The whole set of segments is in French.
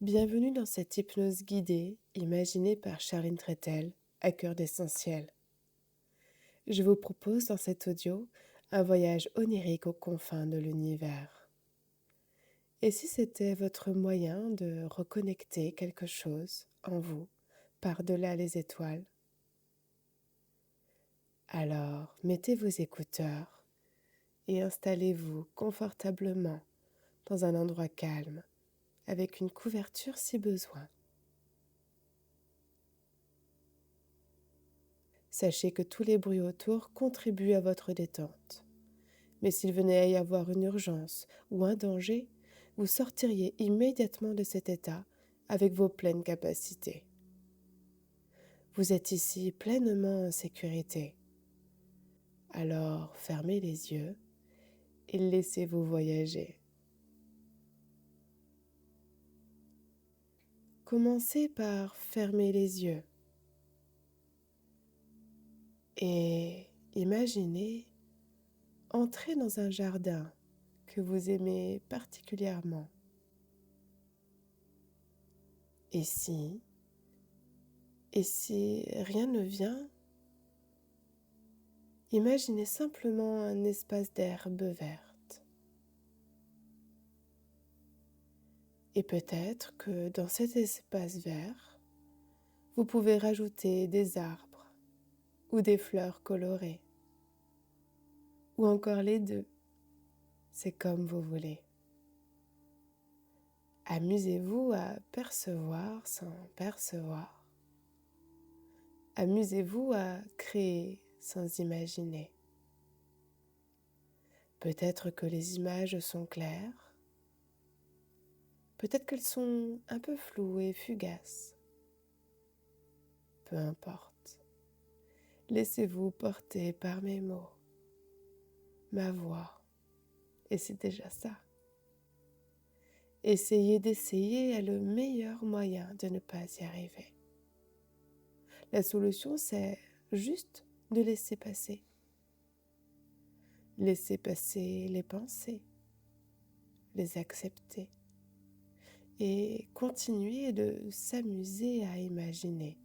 Bienvenue dans cette hypnose guidée imaginée par Charline Trettel à Cœur d'Essentiel. Je vous propose dans cet audio un voyage onirique aux confins de l'univers. Et si c'était votre moyen de reconnecter quelque chose en vous par-delà les étoiles? Alors, mettez vos écouteurs et installez-vous confortablement dans un endroit calme avec une couverture si besoin. Sachez que tous les bruits autour contribuent à votre détente. Mais s'il venait à y avoir une urgence ou un danger, vous sortiriez immédiatement de cet état avec vos pleines capacités. Vous êtes ici pleinement en sécurité. Alors fermez les yeux et laissez-vous voyager. Commencez par fermer les yeux et imaginez entrer dans un jardin que vous aimez particulièrement. Et si rien ne vient, imaginez simplement un espace d'herbe verte. Et peut-être que dans cet espace vert, vous pouvez rajouter des arbres ou des fleurs colorées, ou encore les deux, c'est comme vous voulez. Amusez-vous à percevoir sans percevoir. Amusez-vous à créer sans imaginer. Peut-être que les images sont claires, peut-être qu'elles sont un peu floues et fugaces. Peu importe. Laissez-vous porter par mes mots, ma voix, et c'est déjà ça. D'essayer est le meilleur moyen de ne pas y arriver. La solution, c'est juste de laisser passer. Laisser passer les pensées, les accepter et continuer de s'amuser à imaginer.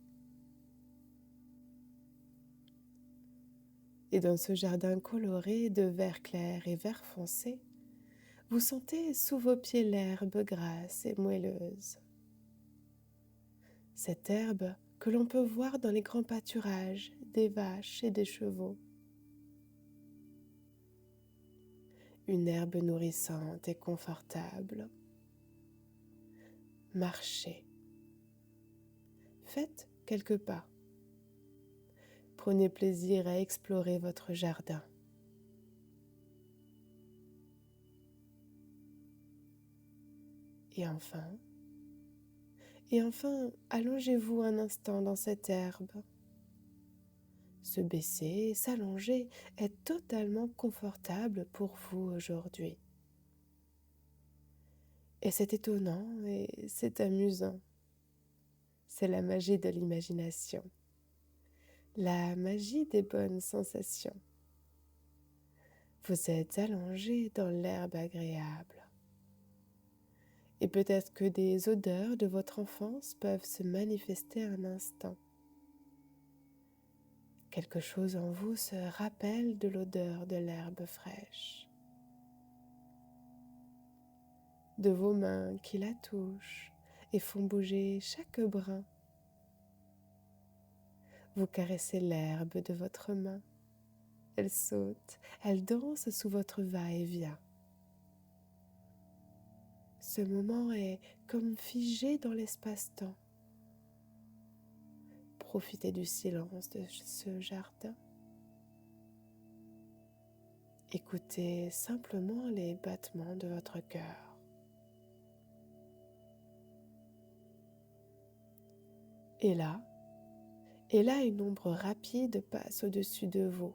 Et dans ce jardin coloré de vert clair et vert foncé, vous sentez sous vos pieds l'herbe grasse et moelleuse. Cette herbe que l'on peut voir dans les grands pâturages des vaches et des chevaux. Une herbe nourrissante et confortable. Marchez. Faites quelques pas. Prenez plaisir à explorer votre jardin. Et enfin, allongez-vous un instant dans cette herbe. Se baisser, s'allonger est totalement confortable pour vous aujourd'hui. Et c'est étonnant et c'est amusant. C'est la magie de l'imagination, la magie des bonnes sensations. Vous êtes allongé dans l'herbe agréable. Et peut-être que des odeurs de votre enfance peuvent se manifester un instant. Quelque chose en vous se rappelle de l'odeur de l'herbe fraîche, de vos mains qui la touchent et font bouger chaque brin. Vous caressez l'herbe de votre main. Elle saute, elle danse sous votre va-et-vient. Ce moment est comme figé dans l'espace-temps. Profitez du silence de ce jardin. Écoutez simplement les battements de votre cœur. Et là, une ombre rapide passe au-dessus de vous.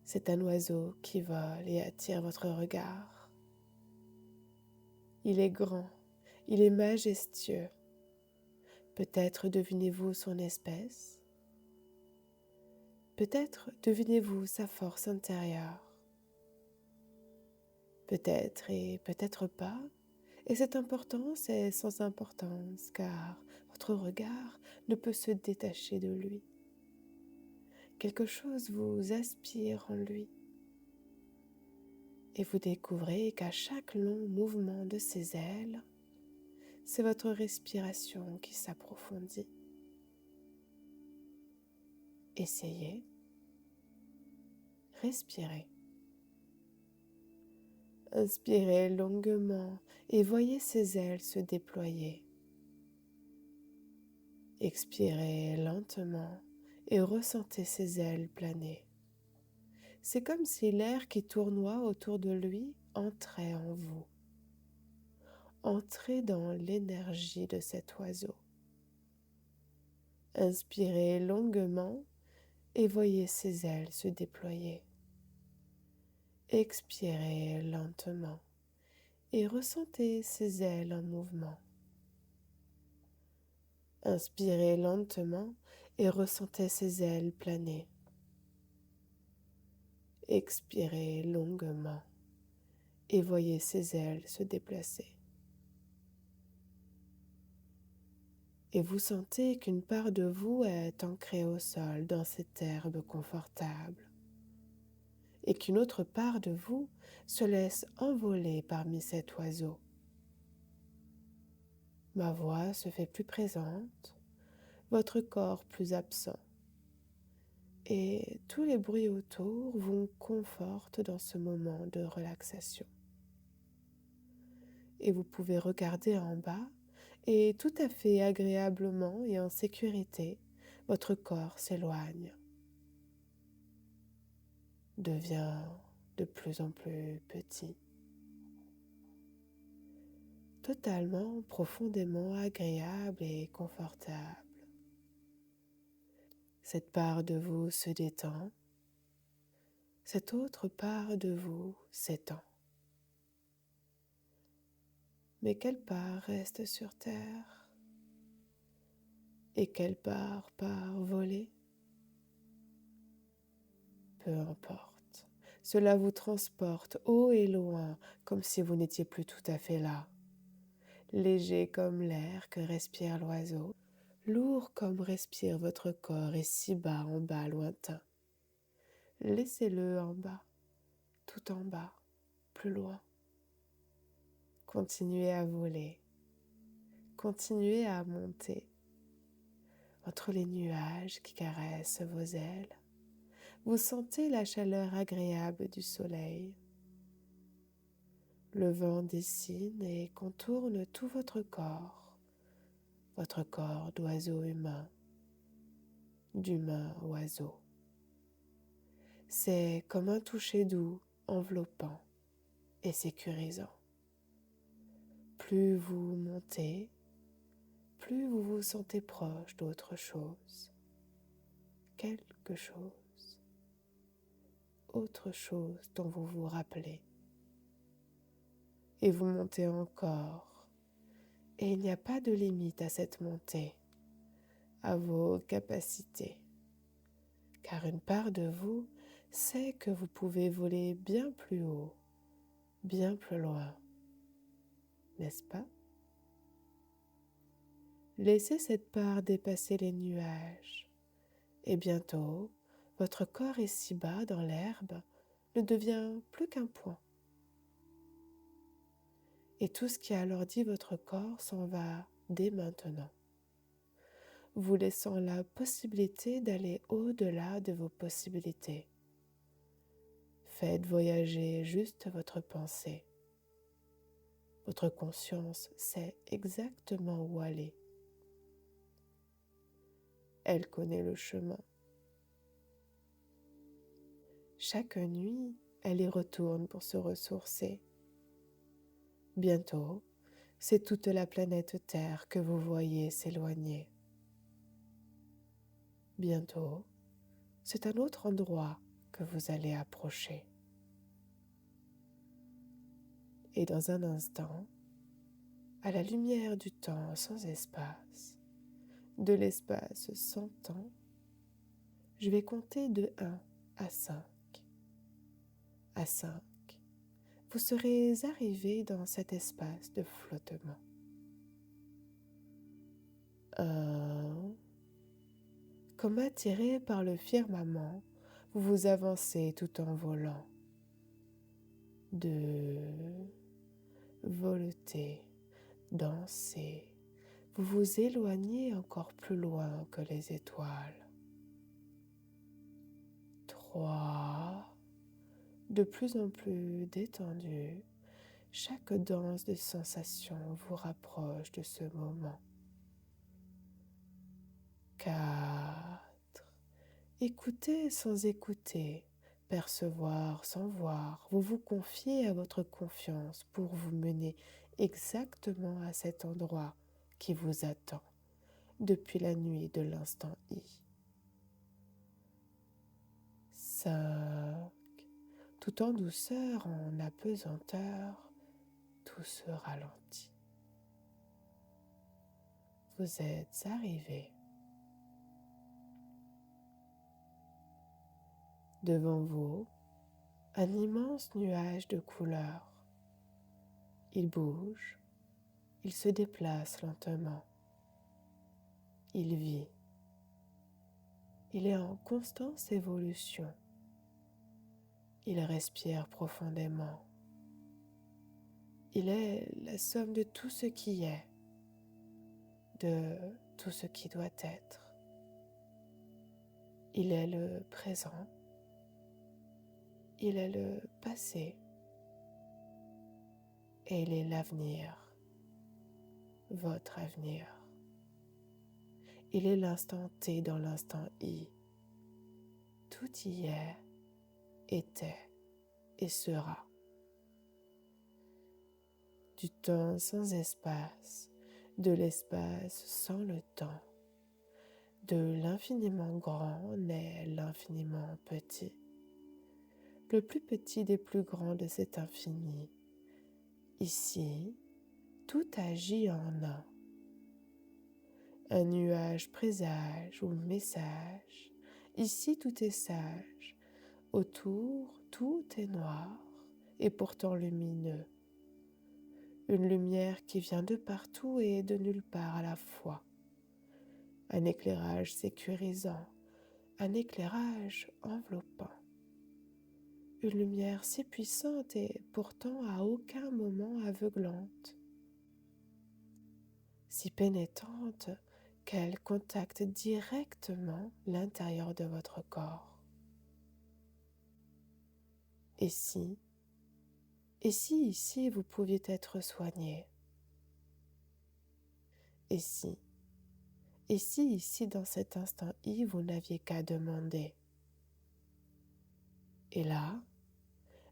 C'est un oiseau qui vole et attire votre regard. Il est grand, il est majestueux. Peut-être devinez-vous son espèce. Peut-être devinez-vous sa force intérieure. Peut-être et peut-être pas, Et cette importance est sans importance car votre regard ne peut se détacher de lui. Quelque chose vous aspire en lui et vous découvrez qu'à chaque long mouvement de ses ailes, c'est votre respiration qui s'approfondit. Essayez, respirez. Inspirez longuement et voyez ses ailes se déployer. Expirez lentement et ressentez ses ailes planer. C'est comme si l'air qui tournoie autour de lui entrait en vous. Entrez dans l'énergie de cet oiseau. Inspirez longuement et voyez ses ailes se déployer. Expirez lentement et ressentez ses ailes en mouvement. Inspirez lentement et ressentez ses ailes planer. Expirez longuement et voyez ses ailes se déplacer. Et vous sentez qu'une part de vous est ancrée au sol dans cette herbe confortable et qu'une autre part de vous se laisse envoler parmi cet oiseau. Ma voix se fait plus présente, votre corps plus absent et tous les bruits autour vous confortent dans ce moment de relaxation. Et vous pouvez regarder en bas et tout à fait agréablement et en sécurité, votre corps s'éloigne, devient de plus en plus petit, totalement, profondément agréable et confortable. Cette part de vous se détend, cette autre part de vous s'étend. Mais quelle part reste sur terre et quelle part part voler? Peu importe, cela vous transporte haut et loin comme si vous n'étiez plus tout à fait là. Léger comme l'air que respire l'oiseau, lourd comme respire votre corps et si bas en bas lointain. Laissez-le en bas, tout en bas, plus loin. Continuez à voler, continuez à monter entre les nuages qui caressent vos ailes. Vous sentez la chaleur agréable du soleil. Le vent dessine et contourne tout votre corps d'oiseau humain, d'humain oiseau. C'est comme un toucher doux, enveloppant et sécurisant. Plus vous montez, plus vous vous sentez proche d'autre chose, quelque chose, autre chose dont vous vous rappelez. Et vous montez encore, et il n'y a pas de limite à cette montée, à vos capacités, car une part de vous sait que vous pouvez voler bien plus haut, bien plus loin, n'est-ce pas? Laissez cette part dépasser les nuages, et bientôt, votre corps est si bas dans l'herbe ne devient plus qu'un point. Et tout ce qui alourdit votre corps s'en va dès maintenant, vous laissant la possibilité d'aller au-delà de vos possibilités. Faites voyager juste votre pensée. Votre conscience sait exactement où aller. Elle connaît le chemin. Chaque nuit, elle y retourne pour se ressourcer. Bientôt, c'est toute la planète Terre que vous voyez s'éloigner. Bientôt, c'est un autre endroit que vous allez approcher. Et dans un instant, à la lumière du temps sans espace, de l'espace sans temps, je vais compter de 1 à 5. À 5, vous serez arrivé dans cet espace de flottement. 1. Comme attiré par le firmament, vous vous avancez tout en volant. 2. Volotez, dansez, vous vous éloignez encore plus loin que les étoiles. 3. De plus en plus détendu, chaque danse de sensations vous rapproche de ce moment. 4. Écoutez sans écouter, percevoir sans voir, vous vous confiez à votre confiance pour vous mener exactement à cet endroit qui vous attend depuis la nuit de l'instant I. 5. Tout en douceur, en apesanteur, tout se ralentit. Vous êtes arrivé. Devant vous, un immense nuage de couleurs. Il bouge, il se déplace lentement. Il vit. Il est en constante évolution. Il respire profondément. Il est la somme de tout ce qui est, de tout ce qui doit être. Il est le présent. Il est le passé. Et il est l'avenir, votre avenir. Il est l'instant T dans l'instant I. Tout y est, était et sera. Du temps sans espace, de l'espace sans le temps. De l'infiniment grand naît l'infiniment petit. Le plus petit des plus grands de cet infini. Ici, tout agit en un. Un nuage présage ou message. Ici, tout est sage. Autour, tout est noir et pourtant lumineux. Une lumière qui vient de partout et de nulle part à la fois. Un éclairage sécurisant, un éclairage enveloppant. Une lumière si puissante et pourtant à aucun moment aveuglante. Si pénétrante qu'elle contacte directement l'intérieur de votre corps. Et si ici vous pouviez être soigné? Et si ici dans cet instant I vous n'aviez qu'à demander? Et là,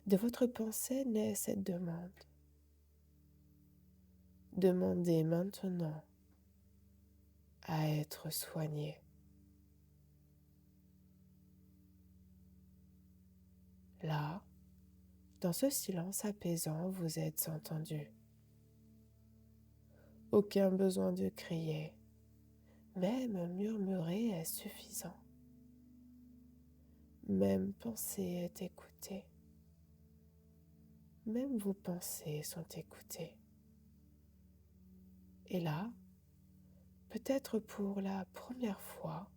de votre pensée naît cette demande. Demandez maintenant à être soigné. Là, dans ce silence apaisant, vous êtes entendu. Aucun besoin de crier, même murmurer est suffisant. Même pensée est écoutée. Même vos pensées sont écoutées. Et là, peut-être pour la première fois,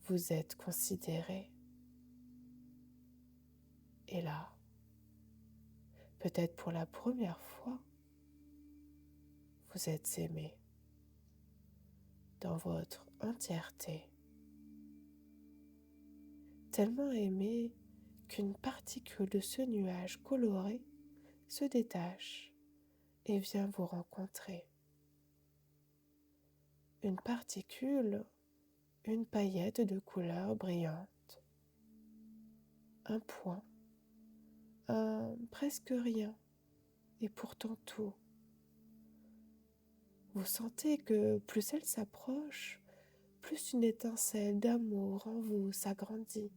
vous êtes considéré. Et là, peut-être pour la première fois, vous êtes aimé dans votre entièreté. Tellement aimé qu'une particule de ce nuage coloré se détache et vient vous rencontrer. Une particule, une paillette de couleur brillante, un point, un presque rien, et pourtant tout. Vous sentez que plus elle s'approche, plus une étincelle d'amour en vous s'agrandit.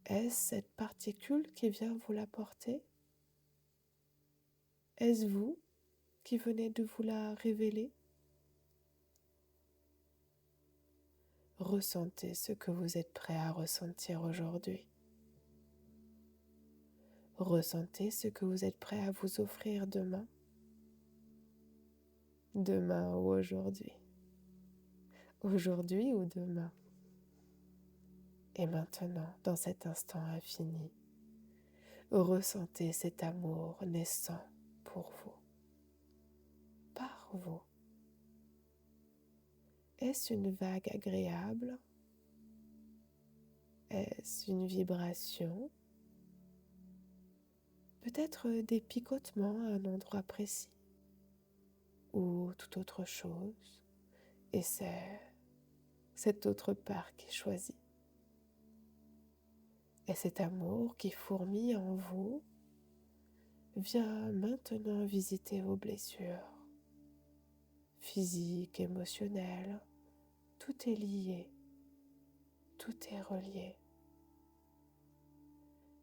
Est-ce cette particule qui vient vous l'apporter? Est-ce vous qui venez de vous la révéler? Ressentez ce que vous êtes prêt à ressentir aujourd'hui. Ressentez ce que vous êtes prêt à vous offrir demain. Demain ou aujourd'hui. Aujourd'hui ou demain. Et maintenant, dans cet instant infini, ressentez cet amour naissant pour vous, par vous. Est-ce une vague agréable? Est-ce une vibration? Peut-être des picotements à un endroit précis ou toute autre chose. Et c'est cette autre part qui choisit. Et cet amour qui fourmille en vous vient maintenant visiter vos blessures physiques, émotionnelles. Tout est lié, tout est relié.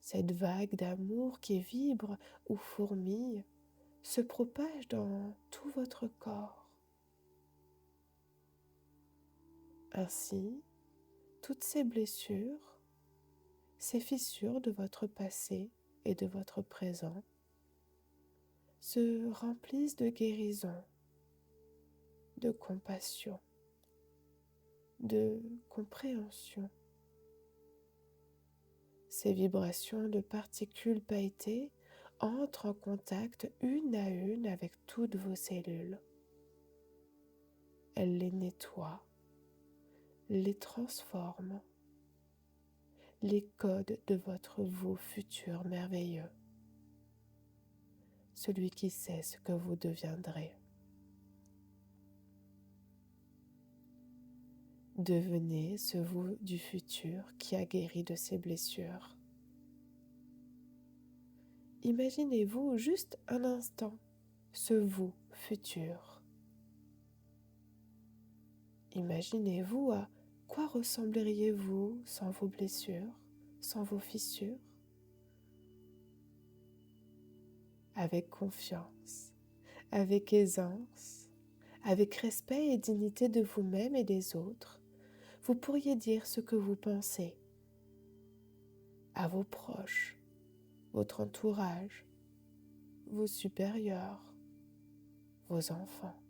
Cette vague d'amour qui vibre ou fourmille se propage dans tout votre corps. Ainsi, toutes ces blessures, ces fissures de votre passé et de votre présent se remplissent de guérison, de compassion, de compréhension. Ces vibrations de particules pailletées entrent en contact une à une avec toutes vos cellules. Elles les nettoient, les transforment, les codes de votre vous futur merveilleux, celui qui sait ce que vous deviendrez. Devenez ce vous du futur qui a guéri de ses blessures. Imaginez-vous juste un instant ce vous futur. Imaginez-vous à quoi ressembleriez-vous sans vos blessures, sans vos fissures? Avec confiance, avec aisance, avec respect et dignité de vous-même et des autres, vous pourriez dire ce que vous pensez à vos proches, votre entourage, vos supérieurs, vos enfants.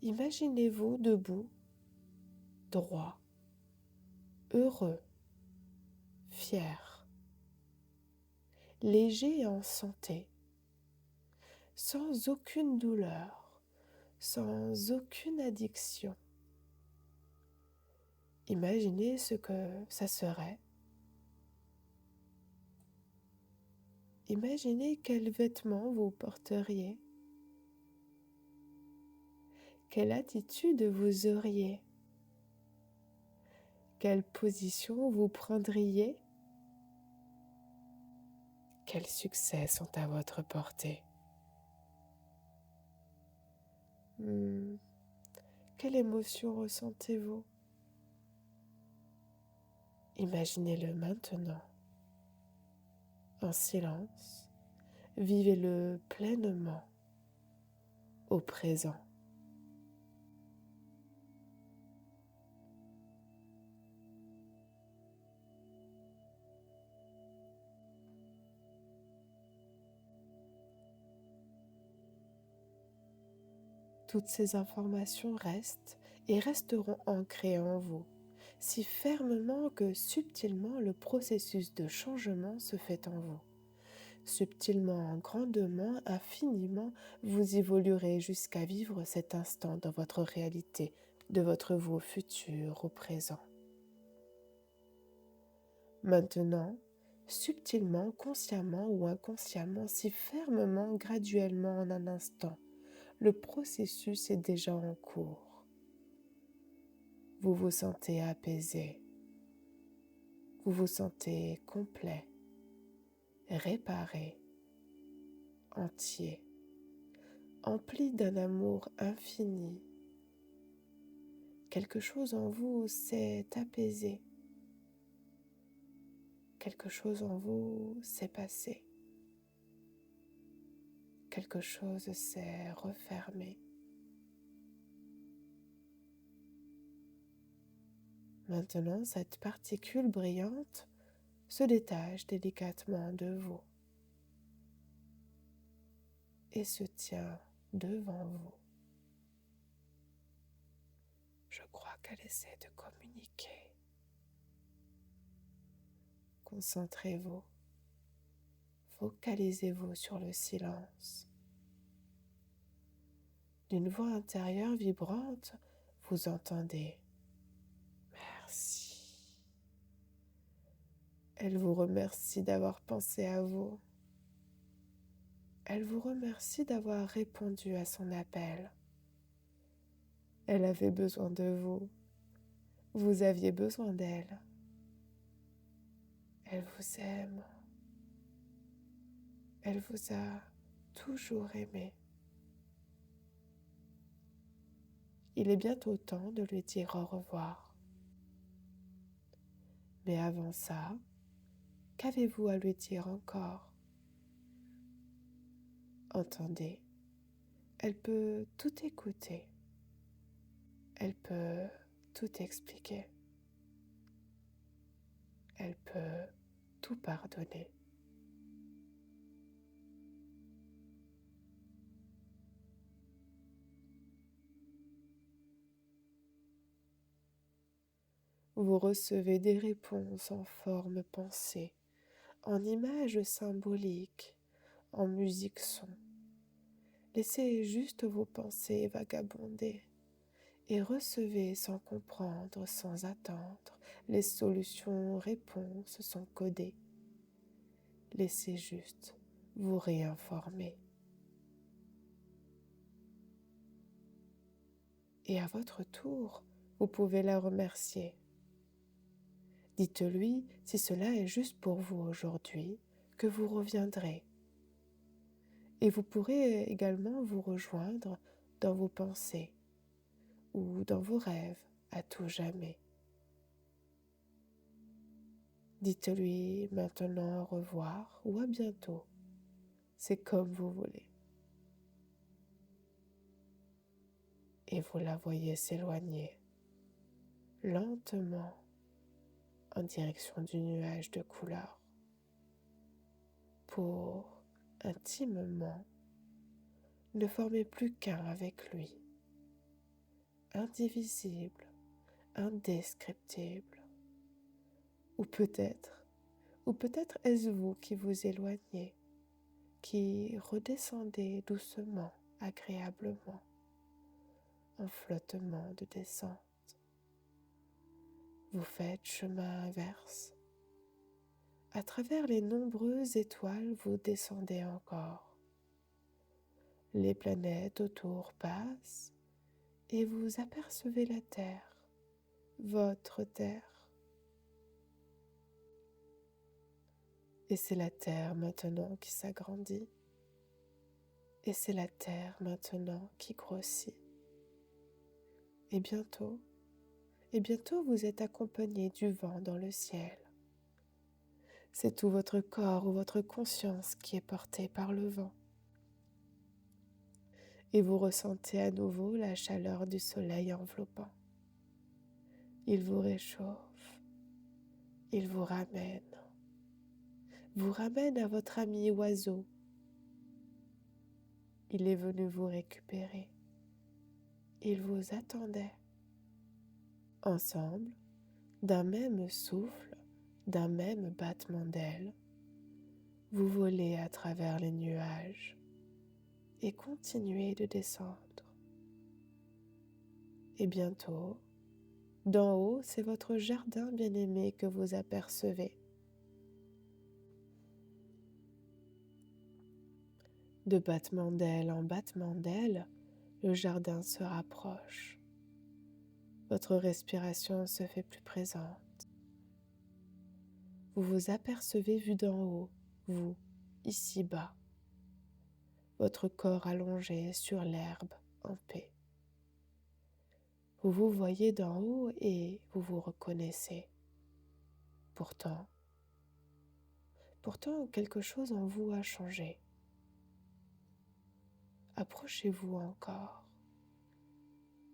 Imaginez-vous debout, droit, heureux, fier, léger et en santé, sans aucune douleur, sans aucune addiction. Imaginez ce que ça serait. Imaginez quels vêtements vous porteriez, quelle attitude vous auriez, quelle position vous prendriez, quels succès sont à votre portée. Quelle émotion ressentez-vous? Imaginez-le maintenant, en silence, vivez-le pleinement, au présent. Toutes ces informations restent et resteront ancrées en vous, si fermement que subtilement le processus de changement se fait en vous. Subtilement, grandement, infiniment, vous évoluerez jusqu'à vivre cet instant dans votre réalité, de votre vous futur au présent. Maintenant, subtilement, consciemment ou inconsciemment, si fermement, graduellement en un instant, le processus est déjà en cours. Vous vous sentez apaisé, vous vous sentez complet, réparé, entier, empli d'un amour infini. Quelque chose en vous s'est apaisé, quelque chose en vous s'est passé, quelque chose s'est refermé. Maintenant, cette particule brillante se détache délicatement de vous et se tient devant vous. Je crois qu'elle essaie de communiquer. Concentrez-vous, focalisez-vous sur le silence. D'une voix intérieure vibrante, vous entendez « Merci ». Elle vous remercie d'avoir pensé à vous. Elle vous remercie d'avoir répondu à son appel. Elle avait besoin de vous. Vous aviez besoin d'elle. Elle vous aime. Elle vous a toujours aimé. Il est bientôt temps de lui dire au revoir. Mais avant ça, qu'avez-vous à lui dire encore? Entendez, elle peut tout écouter. Elle peut tout expliquer. Elle peut tout pardonner. Vous recevez des réponses en forme pensée, en images symboliques, en musique son. Laissez juste vos pensées vagabonder et recevez sans comprendre, sans attendre. Les solutions, réponses sont codées. Laissez juste vous réinformer. Et à votre tour, vous pouvez la remercier. Dites-lui, si cela est juste pour vous aujourd'hui, que vous reviendrez. Et vous pourrez également vous rejoindre dans vos pensées ou dans vos rêves à tout jamais. Dites-lui maintenant au revoir ou à bientôt. C'est comme vous voulez. Et vous la voyez s'éloigner lentement en direction du nuage de couleur pour intimement ne former plus qu'un avec lui, indivisible, indescriptible. Ou peut-être est-ce vous qui vous éloignez, qui redescendez doucement, agréablement, en flottement de descente. Vous faites chemin inverse. À travers les nombreuses étoiles, vous descendez encore. Les planètes autour passent et vous apercevez la Terre, votre Terre. Et c'est la Terre maintenant qui s'agrandit. Et c'est la Terre maintenant qui grossit. Et bientôt vous êtes accompagné du vent dans le ciel. C'est tout votre corps ou votre conscience qui est porté par le vent. Et vous ressentez à nouveau la chaleur du soleil enveloppant. Il vous réchauffe, il vous ramène à votre ami oiseau. Il est venu vous récupérer. Il vous attendait. Ensemble, d'un même souffle, d'un même battement d'ailes, vous volez à travers les nuages et continuez de descendre. Et bientôt, d'en haut, c'est votre jardin bien-aimé que vous apercevez. De battement d'aile en battement d'aile, le jardin se rapproche. Votre respiration se fait plus présente. Vous vous apercevez vu d'en haut, vous, ici-bas. Votre corps allongé sur l'herbe en paix. Vous vous voyez d'en haut et vous vous reconnaissez. Pourtant, quelque chose en vous a changé. Approchez-vous encore.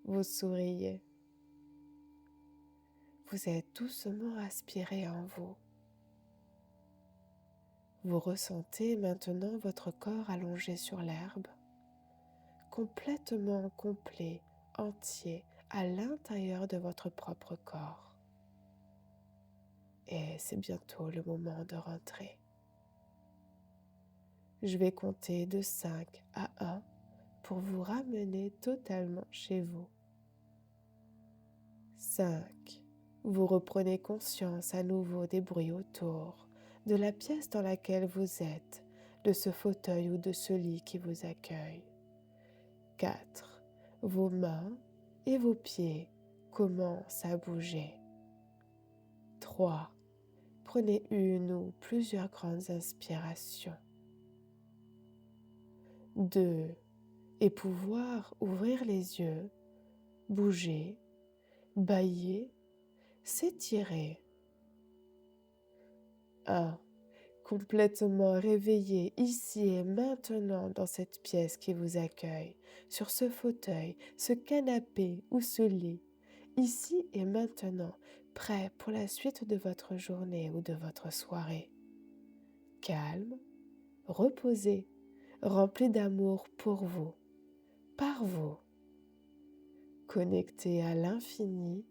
Vous souriez. Vous êtes doucement aspiré en vous. Vous ressentez maintenant votre corps allongé sur l'herbe, complètement complet, entier, à l'intérieur de votre propre corps. Et c'est bientôt le moment de rentrer. Je vais compter de 5 à 1 pour vous ramener totalement chez vous. 5. Vous reprenez conscience à nouveau des bruits autour, de la pièce dans laquelle vous êtes, de ce fauteuil ou de ce lit qui vous accueille. 4. Vos mains et vos pieds commencent à bouger. 3. Prenez une ou plusieurs grandes inspirations. 2. Et pouvoir ouvrir les yeux, bouger, bâiller, s'étirer. 1. Complètement réveillé ici et maintenant dans cette pièce qui vous accueille, sur ce fauteuil, ce canapé ou ce lit, ici et maintenant, prêt pour la suite de votre journée ou de votre soirée. Calme, reposé, rempli d'amour pour vous, par vous, connecté à l'infini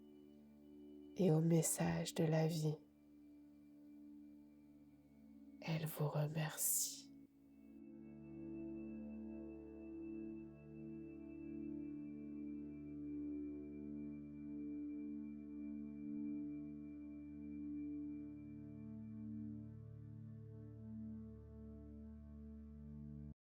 et au message de la vie. Elle vous remercie.